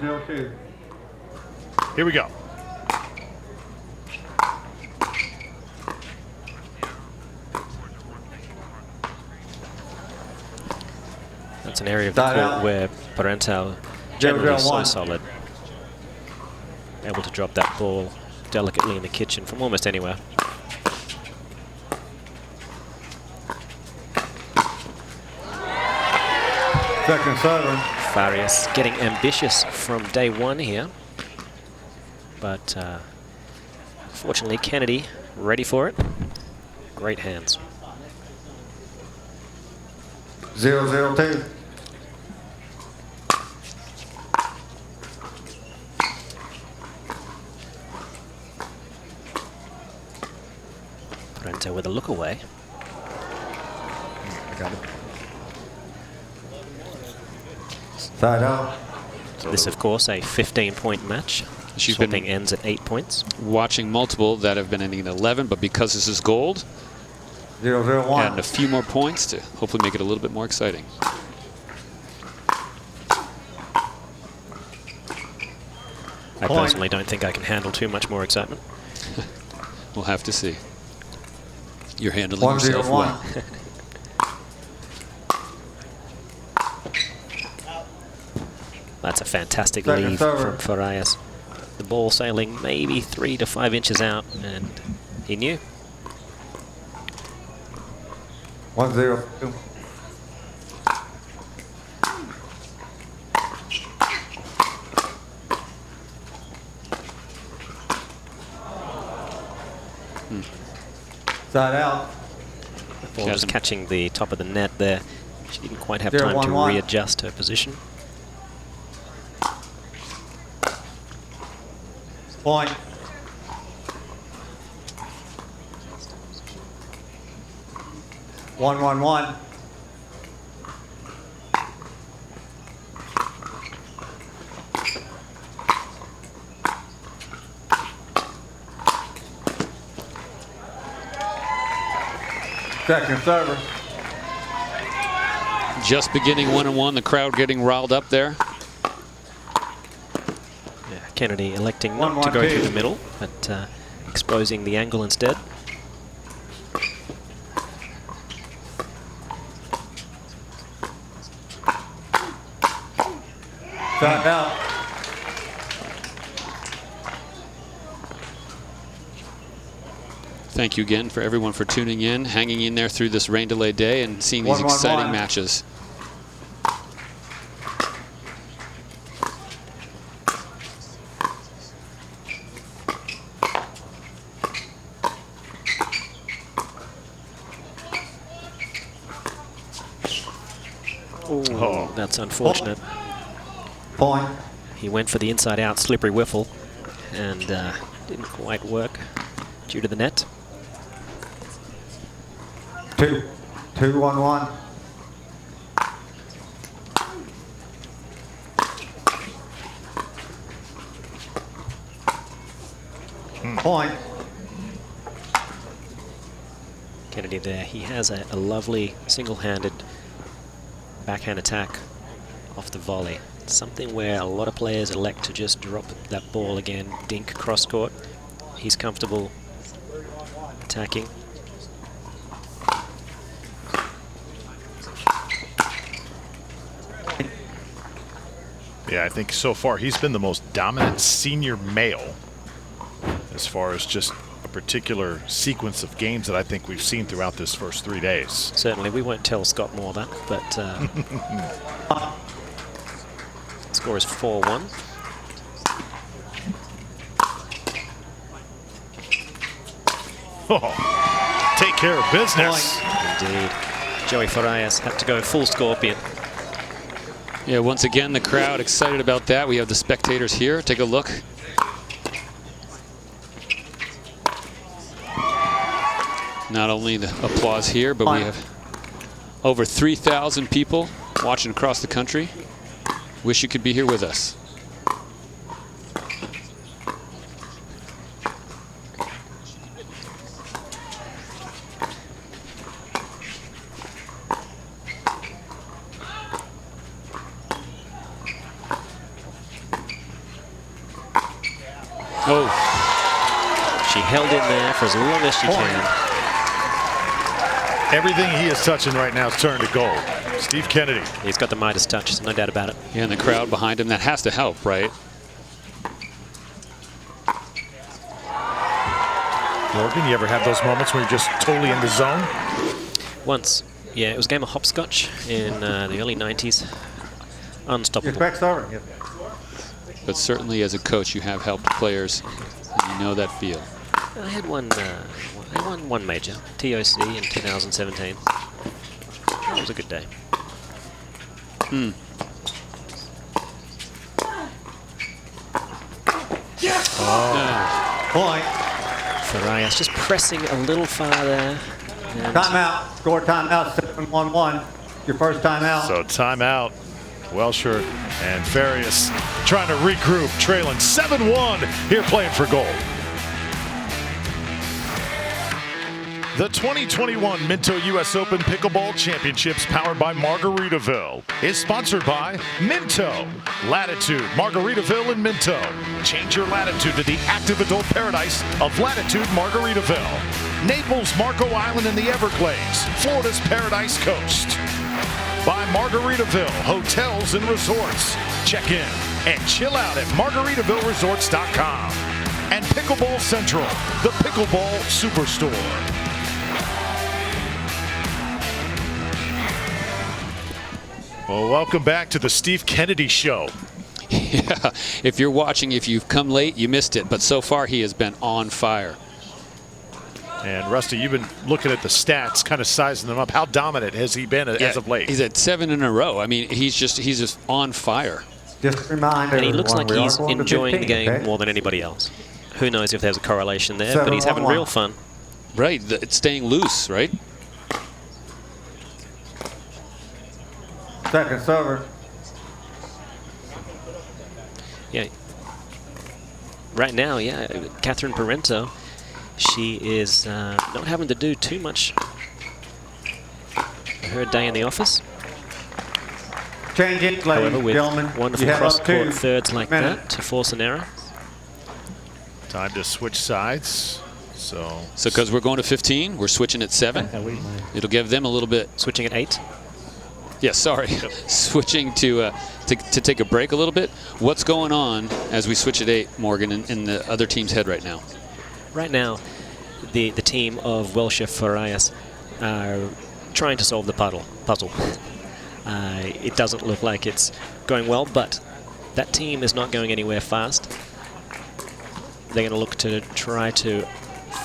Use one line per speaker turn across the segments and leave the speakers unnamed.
0-2.
Here we go.
That's an area of the court where Parenteau generally is so solid. Able to drop that ball delicately in the kitchen from almost anywhere.
Second server.
Farias getting ambitious from day one here. But fortunately, Kennedy ready for it. Great hands.
0-0-2.
Parenteau with a look away.
Got it. Side out.
This, of course, a 15-point match.
She's
Swapping
been
ends at 8 points.
watching multiple that have been ending at 11, but because this is gold,
0-0-1.
adding a few more points to hopefully make it a little bit more exciting.
I personally don't think I can handle too much more excitement.
We'll have to see. You're handling yourself well.
That's a fantastic lead from Farias. The ball sailing maybe 3 to 5 inches out, and he knew.
1-0-2. Side out.
The ball was catching the top of the net there. She didn't quite have time to readjust her position.
Point. One. Second server.
Just beginning 1-1, the crowd getting riled up there.
Yeah, Kennedy electing not to go through the middle, but exposing the angle instead.
Side out.
Thank you again for everyone for tuning in, hanging in there through this rain delay day and seeing these exciting matches.
Oh, that's unfortunate.
Point.
He went for the inside-out slippery whiffle and didn't quite work due to the net.
2-1-1. Point.
Kennedy there. He has a lovely single-handed backhand attack off the volley. Something where a lot of players elect to just drop that ball again, dink cross-court. He's comfortable attacking.
Yeah, I think so far he's been the most dominant senior male as far as just a particular sequence of games that I think we've seen throughout this first 3 days.
Certainly, we won't tell Scott more that, but score is 4-1.
Oh, take care of business.
Indeed. Joey Farias had to go full scorpion.
Yeah, once again, the crowd excited about that. We have the spectators here. Take a look. Not only the applause here, but we have over 3,000 people watching across the country. Wish you could be here with us. Oh,
She held in there for as long as she can.
Everything he is touching right now is turned to gold. Steve Kennedy.
He's got the Midas touch, no doubt about it.
yeah, and the crowd behind him, that has to help, right?
Morgan, you ever have those moments when you're just totally in the zone?
Once, yeah, it was a game of hopscotch in the early 90s. Unstoppable.
Respect server. Yep.
But certainly as a coach, you have helped players, and you know that feel.
I had one. I won one major, TOC in 2017. That was a good day.
Point.
Farias just pressing a little farther. And
Timeout. Score timeout. 7-1-1. Your first timeout.
So timeout. Welsher and Farias trying to regroup, trailing 7-1 here playing for gold. The 2021 Minto U.S. Open Pickleball Championships, powered by Margaritaville, is sponsored by Minto. Latitude, Margaritaville and Minto. Change your latitude to the active adult paradise of Latitude Margaritaville. Naples, Marco Island, and the Everglades, Florida's Paradise Coast. By Margaritaville Hotels and Resorts. Check in and chill out at margaritavilleresorts.com. And Pickleball Central, the Pickleball Superstore. Well, welcome back to the Steve Kennedy Show.
Yeah, if you're watching, if you've come late, you missed it. But so far, he has been on fire.
And Rusty, you've been looking at the stats, kind of sizing them up. How dominant has he been as of late?
He's at 7 in a row. I mean, he's just on fire.
Just a reminder.
And he looks like
everyone,
he's
we are going to
enjoying the
15,
game
okay?
more than anybody else. Who knows if there's a correlation there, but he's having
7-1-1.
real fun.
Right, it's staying loose, right?
Second server.
Yeah. Right now, yeah, Catherine Parenteau, she is not having to do too much her day in the office.
Change it,
However,
ladies and
with
gentlemen.
wonderful
You have up
cross-court
to
thirds like
minute.
that to force an error.
Time to switch sides. So
because we're going to 15, we're switching at 7. It'll give them a little bit.
Switching at 8.
Yeah, sorry. Switching to take a break a little bit. What's going on as we switch at 8, Morgan, in the other team's head right now?
Right now, the team of Welsher Farias are trying to solve the puzzle. It doesn't look like it's going well, but that team is not going anywhere fast. They're going to look to try to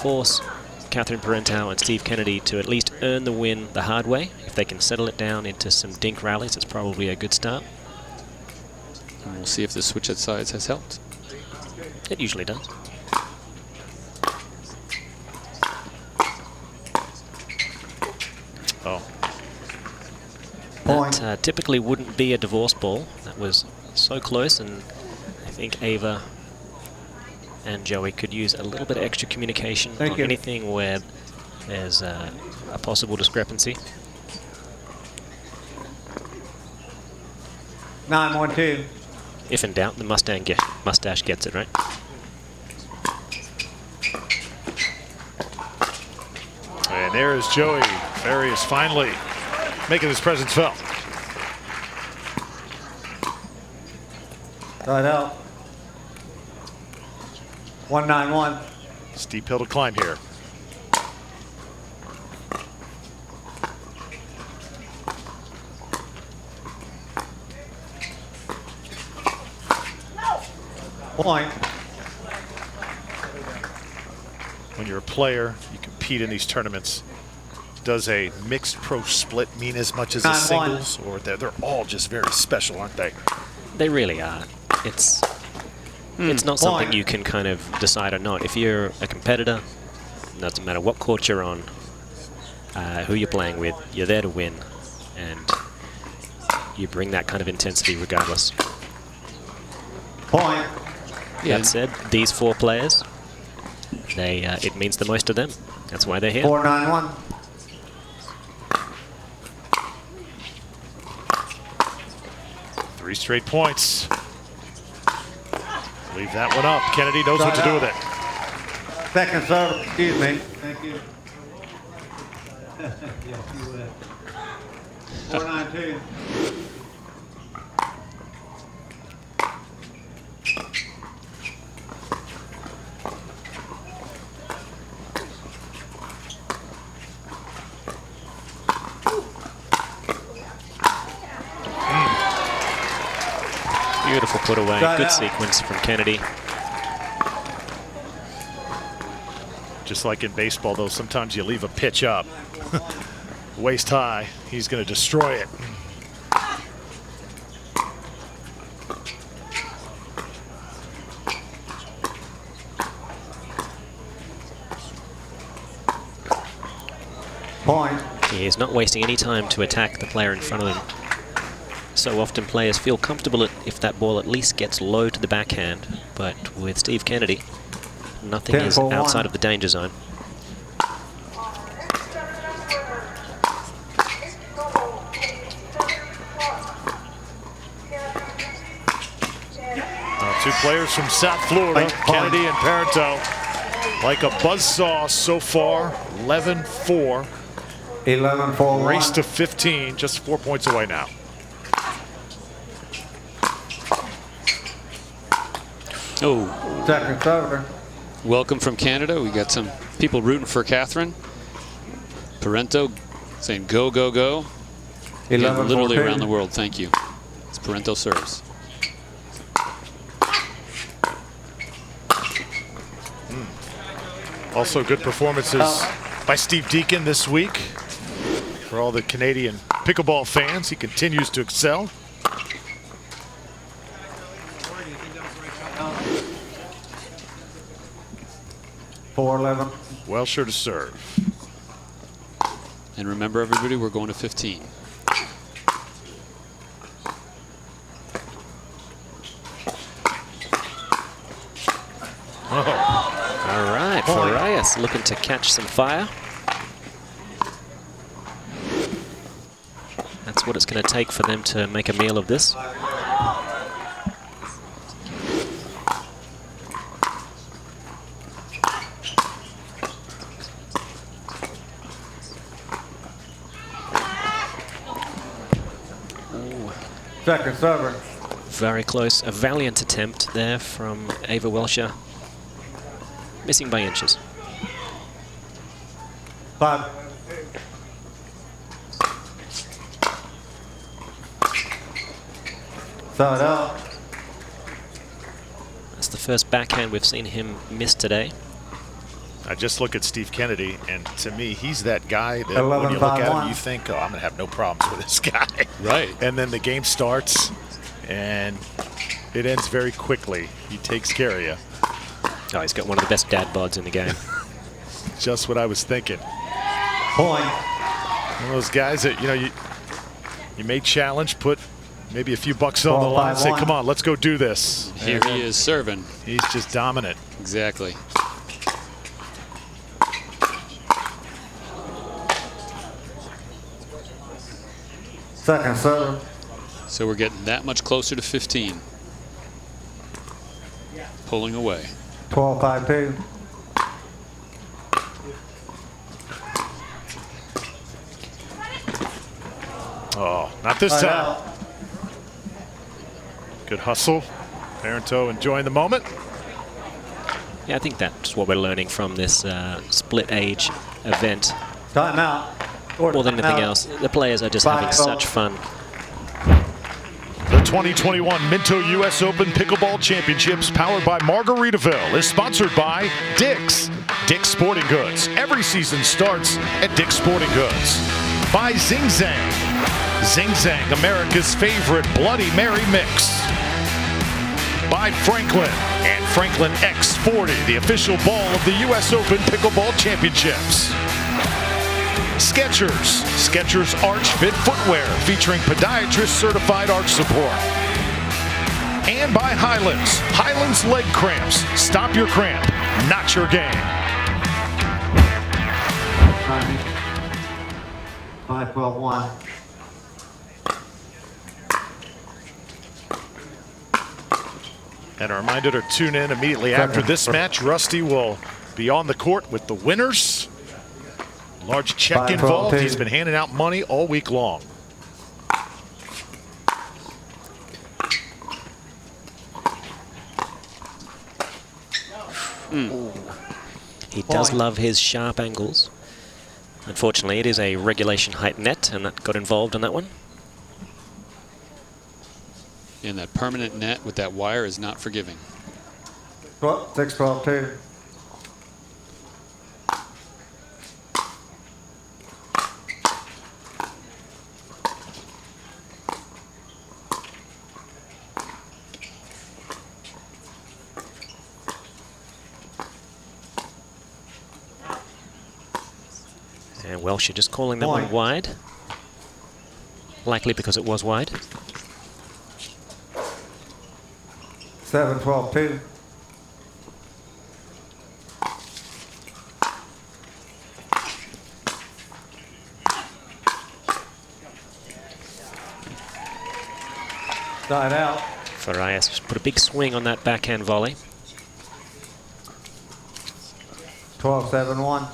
force Catherine Parenteau and Steve Kennedy to at least earn the win the hard way. If they can settle it down into some dink rallies, it's probably a good start.
And we'll see if the switch at sides has helped.
It usually does.
oh,
Point.
That typically wouldn't be a divorce ball. That was so close, and I think Ava and Joey could use a little bit of extra communication
Thank
on
you.
anything where there's a possible discrepancy.
9-1-2.
If in doubt, the mustache gets it, right?
and there is Joey. Farias finally making his presence felt.
Side out. 1-9-1.
Steep hill to climb here.
Point.
When you're a player, you compete in these tournaments. Does a mixed pro split mean as much as a
9-1.
singles? Or they're all just very special, aren't they?
They really are. It's not something you can kind of decide or not. If you're a competitor, doesn't matter what court you're on, who you're playing with, you're there to win, and you bring that kind of intensity regardless.
Point.
Yeah.
That said, these 4 players, it means the most to them. That's why they're here.
4-9-1.
Three straight points. Leave that one up. Kennedy knows what to do with it.
Second serve, excuse me. Thank you. Yes, you would. 4-9-2.
Beautiful put away.
Right
Good
out.
sequence from Kennedy.
Just like in baseball, though, sometimes you leave a pitch up. Waist high. He's going to destroy it.
Point.
He is not wasting any time to attack the player in front of him. So often players feel comfortable if that ball at least gets low to the backhand, but with Steve Kennedy, nothing is
10-4-1.
outside of the danger zone.
Two players from South Florida, Kennedy and Parenteau, like a buzzsaw so far. 11-4.
11-4-1.
Race to 15, just 4 points away now.
Oh,
Second server.
welcome from Canada. We got some people rooting for Catherine. Parenteau saying go, go, go. Again, literally around the world. Thank you. It's Parenteau serves.
Also good performances by Steve Deacon this week. For all the Canadian pickleball fans, he continues to excel.
$4-11.
Welsher to serve.
And remember, everybody, we're going to 15.
All right, Farias looking to catch some fire. That's what it's going to take for them to make a meal of this.
Second server.
Very close. A valiant attempt there from Ava Welsher. Missing by inches.
5. Third out.
That's the first backhand we've seen him miss today.
I just look at Steve Kennedy, and to me, he's that guy that when you look at him, you think, oh, I'm going to have no problems with this guy.
Right.
And then the game starts, and it ends very quickly. He takes care of you.
Oh, he's got one of the best dad bods in the game.
Just what I was thinking.
Point.
One of those guys that, you know, you may challenge, put maybe a few bucks on the line, say, come on, let's go do this.
Here he is serving.
He's just dominant.
Exactly.
Second server.
So we're getting that much closer to 15. Pulling away.
12-5-2.
Oh, not this time. Good hustle. Parenteau enjoying the moment.
Yeah, I think that's what we're learning from this split age event.
Timeout.
More than anything else, the players are just having such fun.
The 2021 Minto U.S. Open Pickleball Championships, powered by Margaritaville, is sponsored by Dick's. Dick's Sporting Goods. Every season starts at Dick's Sporting Goods. By Zing Zang. Zing Zang, America's favorite Bloody Mary mix. By Franklin and Franklin X40, the official ball of the U.S. Open Pickleball Championships. Skechers. Skechers Arch Fit Footwear, featuring podiatrist certified arch support. And by Highlands. Highlands leg cramps. Stop your cramp, not your game.
5-12-1.
And a reminder to tune in immediately after this match. Rusty will be on the court with the winners. Large check involved. He's been handing out money all week long.
He does love his sharp angles. Unfortunately, it is a regulation height net, and that got involved on that one.
And that permanent net with that wire is not forgiving.
6-12-2.
And Welsher just calling that one wide. Likely because it was wide.
7-12-2. Side out.
Farias just put a big swing on that backhand volley.
12-7-1.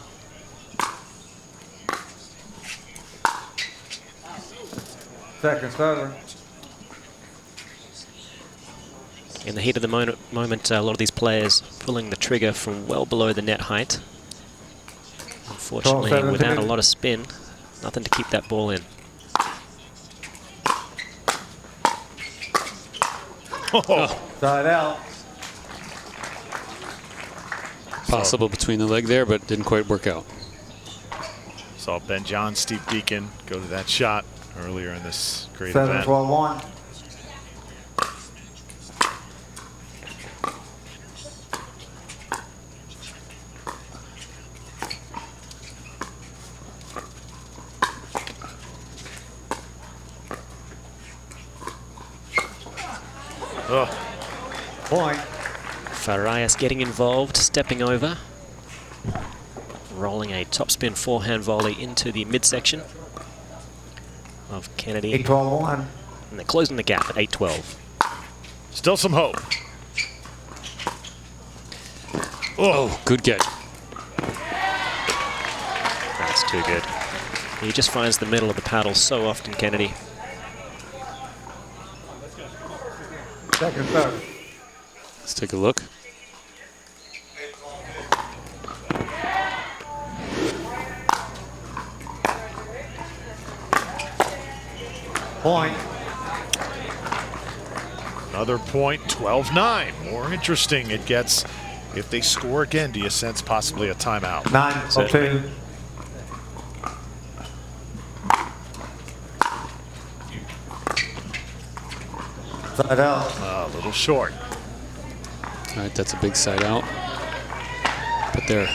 Second server.
In the heat of the moment, a lot of these players pulling the trigger from well below the net height. Unfortunately, without a lot of spin, nothing to keep that ball in.
Side out.
Possible between the leg there, but didn't quite work out.
Saw Ben John, Steve Deacon go to that shot earlier in this great event.
7-12-1. Point.
Farias getting involved, stepping over, rolling a topspin forehand volley into the midsection of Kennedy.
8-12-1.
And they're closing the gap at 8-12.
Still some hope.
Oh, good catch.
That's too good. He just finds the middle of the paddle so often, Kennedy.
Second serve.
Let's take a look.
Point.
Another point, 12-9. More interesting it gets if they score again. Do you sense possibly a timeout?
9-2. Side out.
A little short.
All right, that's a big side out. But they're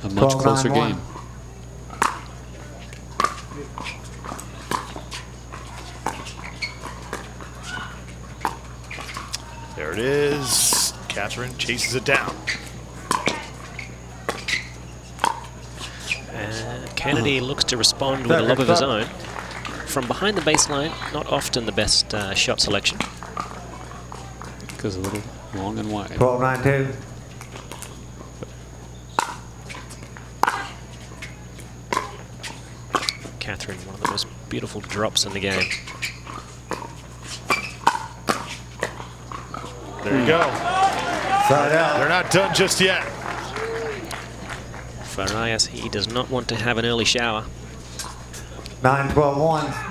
a much closer
12-9-1.
game.
There it is. Catherine chases it down.
And Kennedy looks to respond with a love of his own. From behind the baseline, not often the best shot selection.
Goes a little long and wide.
12-9-2.
Catherine, one of the most beautiful drops in the game.
There you go.
Side out.
They're not done just yet.
Farias, he does not want to have an early shower.
9-12-1.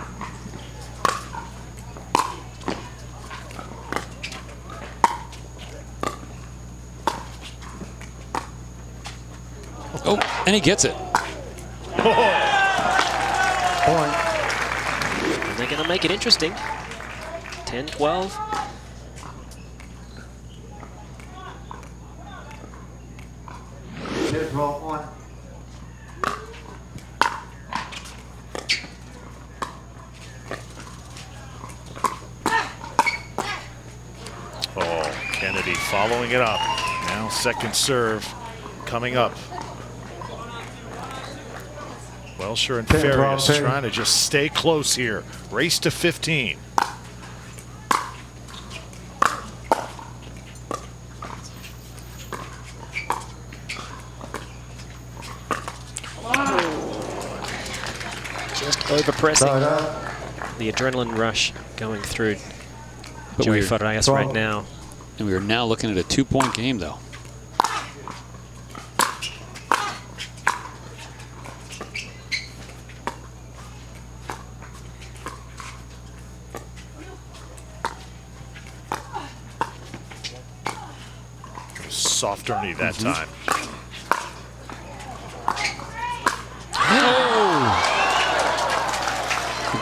Oh, and he gets it.
Point.
And they're going to make it interesting. 10-12.
Here's 12-1.
Oh, Kennedy following it up. Now second serve coming up. Welsher and Farias trying to just stay close here. Race to 15.
Over-pressing.
Side out.
The adrenaline rush going through
But
Joey
we're-
Farias right now.
And we are now looking at a 2-point game, though.
Soft knee that time.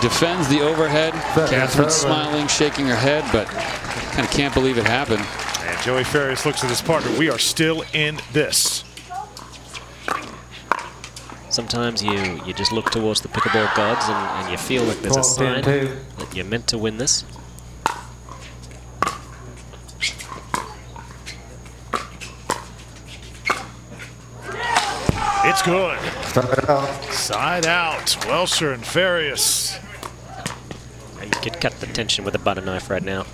Defends the overhead.
Second
Catherine's
server.
smiling, shaking her head, but kind of can't believe it happened.
And Joey Farias looks at his partner. We are still in this.
Sometimes you just look towards the pickleball gods and you feel like there's a sign
12-10-2.
that you're meant to win this.
It's good.
Side out.
Side out. Welsher and Farias.
You could cut the tension with a butter knife right now.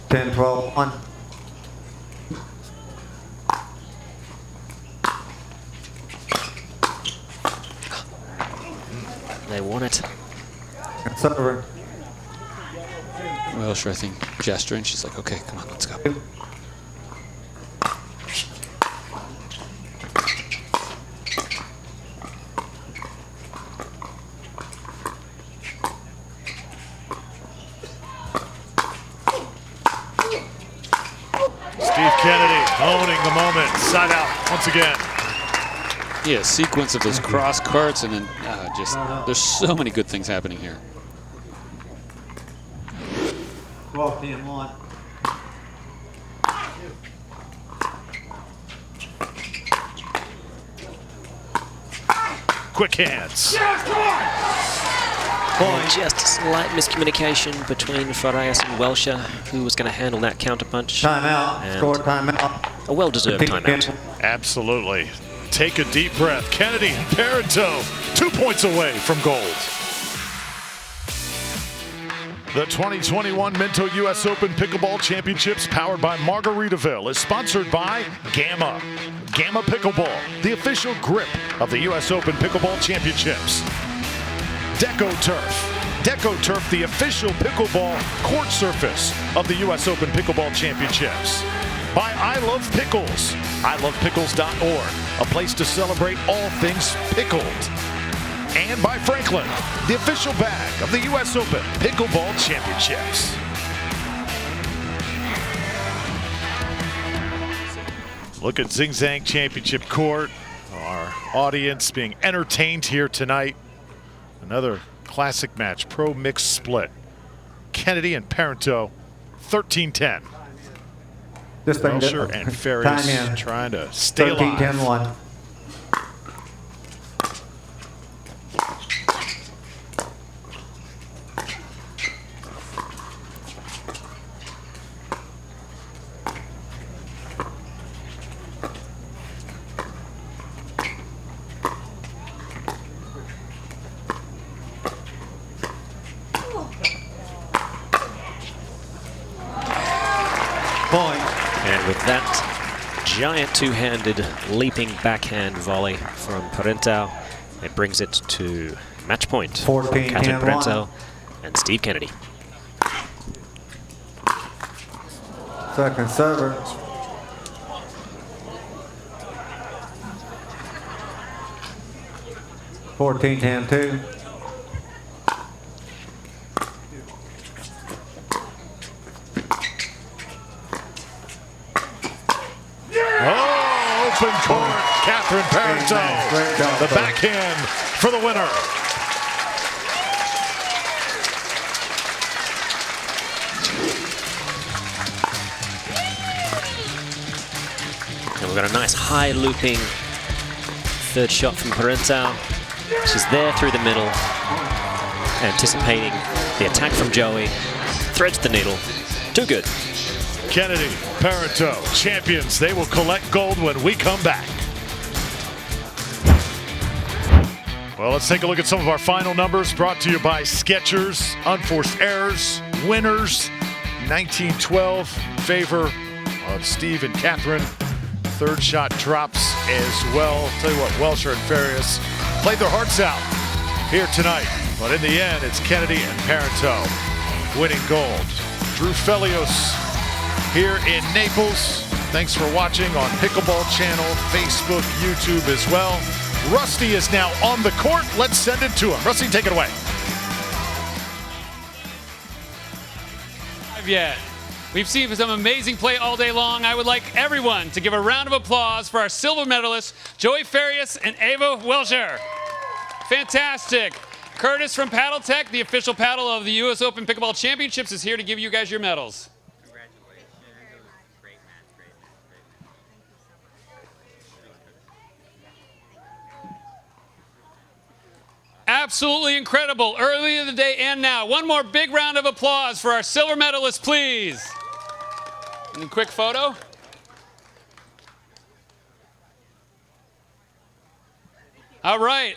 10-12-1.
They want it.
Server.
Welsher, I think, gesturing. She's like, okay, come on, let's go.
Steve Kennedy owning the moment. Side out once again.
Yeah, sequence of those cross carts, and then just there's so many good things happening here.
12-10-1.
Quick hands.
Just a slight miscommunication between Farias and Welsher, who was going to handle that counterpunch.
Timeout.
And
Score timeout.
a well-deserved timeout.
Absolutely. Take a deep breath. Kennedy and Parenteau, 2 points away from gold. The 2021 Minto US Open Pickleball Championships, powered by Margaritaville, is sponsored by Gamma. Gamma Pickleball, the official grip of the US Open Pickleball Championships. DecoTurf. DecoTurf, the official pickleball court surface of the US Open Pickleball Championships. By I Love Pickles. ILovePickles.org, a place to celebrate all things pickled. And by Franklin, the official bag of the US Open Pickleball Championships. Look at Zing Zang Championship Court. Our audience being entertained here tonight. Another classic match, pro mixed split. Kennedy and Parenteau, 13-10.
This thing
Welsher and Farias
time in.
trying to stay alive.
13-10-1. Point.
And with that giant two-handed leaping backhand volley from Parenteau, it brings it to match point for
14-10-1.
Catherine Parenteau and Steve Kennedy.
Second server. Fourteen, 10-2.
Oh, open court, Catherine Parenteau. The backhand for the winner.
And we've got a nice high looping third shot from Parenteau. She's there through the middle, anticipating the attack from Joey. Threads the needle. Too good.
Kennedy, Parenteau, champions. They will collect gold when we come back. Well, let's take a look at some of our final numbers brought to you by Skechers. Unforced errors, winners, 19-12, favor of Steve and Catherine. Third shot drops as well. Tell you what, Welsher and Farias played their hearts out here tonight. But in the end, it's Kennedy and Parenteau winning gold. Drew Felios here in Naples. Thanks for watching on Pickleball channel, Facebook, YouTube as well. Rusty is now on the court. Let's send it to him. Rusty, take it away.
Yet. We've seen some amazing play all day long. I would like everyone to give a round of applause for our silver medalists, Joey Farias and Ava Welsher. Fantastic. Curtis from Paddle Tech, the official paddle of the U.S. Open Pickleball Championships, is here to give you guys your medals.
Congratulations. It was a great match. Great match.
Absolutely incredible. Early in the day and now. One more big round of applause for our silver medalists, please. And a quick photo. All right.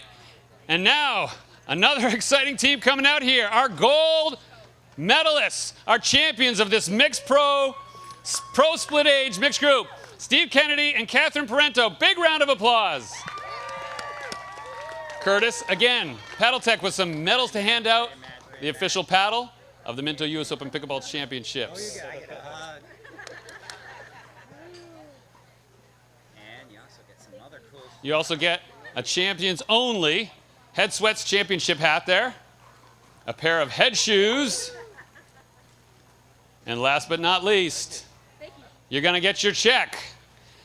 And now, another exciting team coming out here. Our gold medalists, our champions of this mixed pro split age mixed group. Steve Kennedy and Catherine Parenteau. Big round of applause. Curtis, again, Paddle Tech with some medals to hand out. The official paddle of the Minto U.S. Open Pickleball Championships.
And you also get some other cool
You also get a Champions Only Head Sweats Championship hat there, a pair of head shoes, and last but not least, you're going to get your check.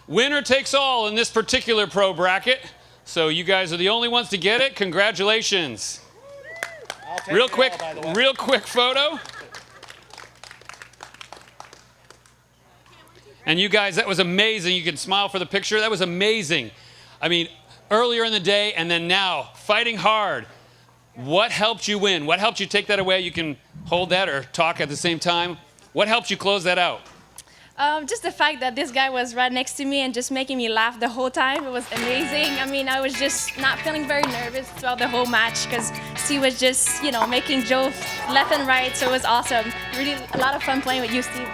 Winner takes all in this particular pro bracket. So you guys are the only ones to get it. Congratulations. Real quick photo. And you guys, that was amazing. You can smile for the picture. That was amazing. I mean, earlier in the day and then now, fighting hard. What helped you win? What helped you take that away? You can hold that or talk at the same time. What helped you close that out?
Just the fact that this guy was right next to me and just making me laugh the whole time. It was amazing. I mean, I was just not feeling very nervous throughout the whole match because Steve was just, you know, making jokes left and right. So it was awesome. Really a lot of fun playing with you, Steve.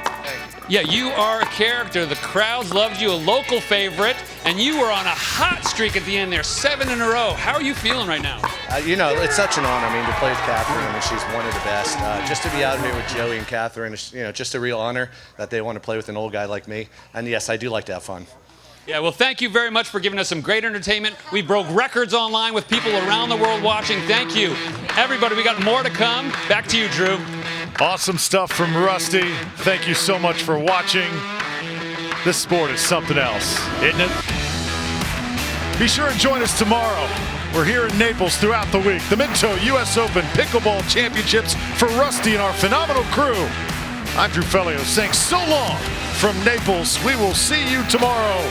Yeah, you are a character. The crowds loved you, a local favorite, and you were on a hot streak at the end there, 7 in a row. How are you feeling right now?
You know, it's such an honor. I mean, to play with Catherine, I mean, she's one of the best. Just to be out here with Joey and Catherine, you know, just a real honor that they want to play with an old guy like me. And yes, I do like to have fun.
Yeah, well, thank you very much for giving us some great entertainment. We broke records online with people around the world watching. Thank you. Everybody, we got more to come. Back to you, Drew.
Awesome stuff from Rusty. Thank you so much for watching. This sport is something else, isn't it? Be sure and join us tomorrow. We're here in Naples throughout the week. The Minto U.S. Open Pickleball Championships for Rusty and our phenomenal crew. I'm Drew Felios saying so long from Naples. We will see you tomorrow.